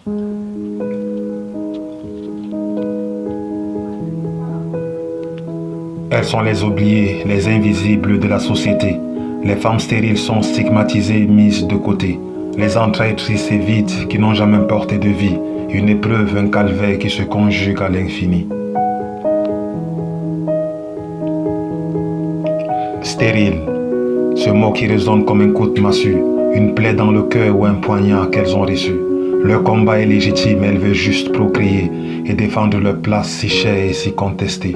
Elles sont les oubliées, les invisibles de la société. Les femmes stériles sont stigmatisées, mises de côté. Les entrailles tristes et vides qui n'ont jamais porté de vie. Une épreuve, un calvaire qui se conjugue à l'infini. Stérile, ce mot qui résonne comme un coup de massue, une plaie dans le cœur ou un poignard qu'elles ont reçu. Leur combat est légitime, elles veulent juste procréer et défendre leur place si chère et si contestée.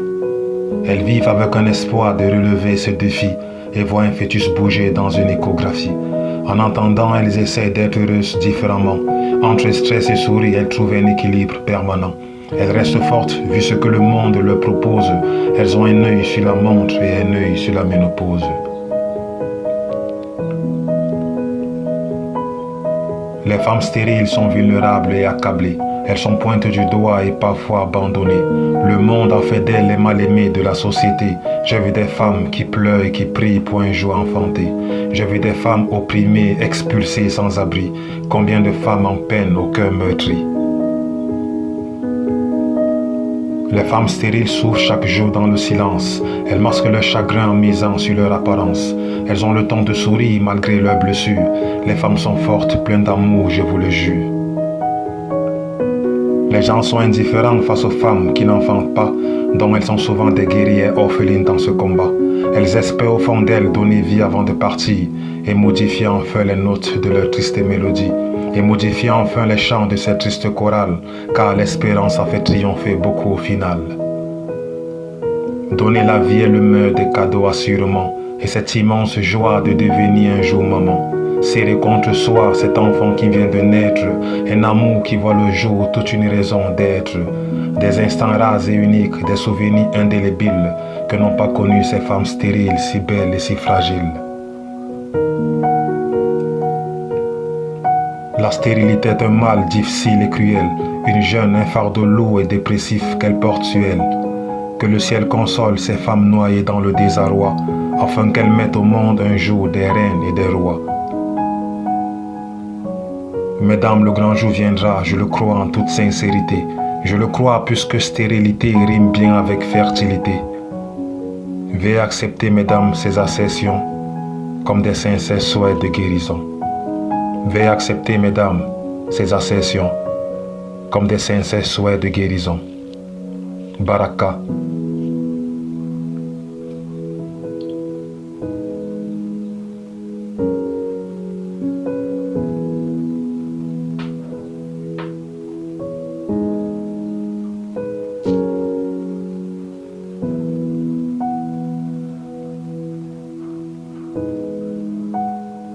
Elles vivent avec un espoir de relever ce défi et voient un fœtus bouger dans une échographie. En entendant, elles essaient d'être heureuses différemment. Entre stress et souris, elles trouvent un équilibre permanent. Elles restent fortes vu ce que le monde leur propose. Elles ont un œil sur la montre et un œil sur la ménopause. Les femmes stériles sont vulnérables et accablées. Elles sont pointées du doigt et parfois abandonnées. Le monde a fait d'elles les mal-aimées de la société. J'ai vu des femmes qui pleurent et qui prient pour un jour enfanté. J'ai vu des femmes opprimées, expulsées sans abri. Combien de femmes en peine au cœur meurtri. Les femmes stériles souffrent chaque jour dans le silence. Elles masquent leur chagrin en misant sur leur apparence. Elles ont le temps de sourire malgré leurs blessures. Les femmes sont fortes, pleines d'amour, je vous le jure. Les gens sont indifférents face aux femmes qui n'enfantent pas, dont elles sont souvent des guerrières orphelines dans ce combat. Elles espèrent au fond d'elles donner vie avant de partir et modifier enfin les notes de leur triste mélodie. Et modifier enfin les chants de cette triste chorale, car l'espérance a fait triompher beaucoup au final. Donner la vie est le meilleur des cadeaux assurément, et cette immense joie de devenir un jour maman. Serrer contre soi cet enfant qui vient de naître, un amour qui voit le jour, toute une raison d'être. Des instants rares et uniques, des souvenirs indélébiles que n'ont pas connus ces femmes stériles, si belles et si fragiles. La stérilité est un mal difficile et cruel, une jeune, un fardeau lourd et dépressif qu'elle porte sur elle. Que le ciel console ces femmes noyées dans le désarroi, afin qu'elles mettent au monde un jour des reines et des rois. Mesdames, le grand jour viendra, je le crois en toute sincérité. Je le crois puisque stérilité rime bien avec fertilité. Veuillez accepter, mesdames, ces assertions comme des sincères souhaits de guérison. Veuillez accepter, mesdames, ces assertions comme des sincères souhaits de guérison. Baraka.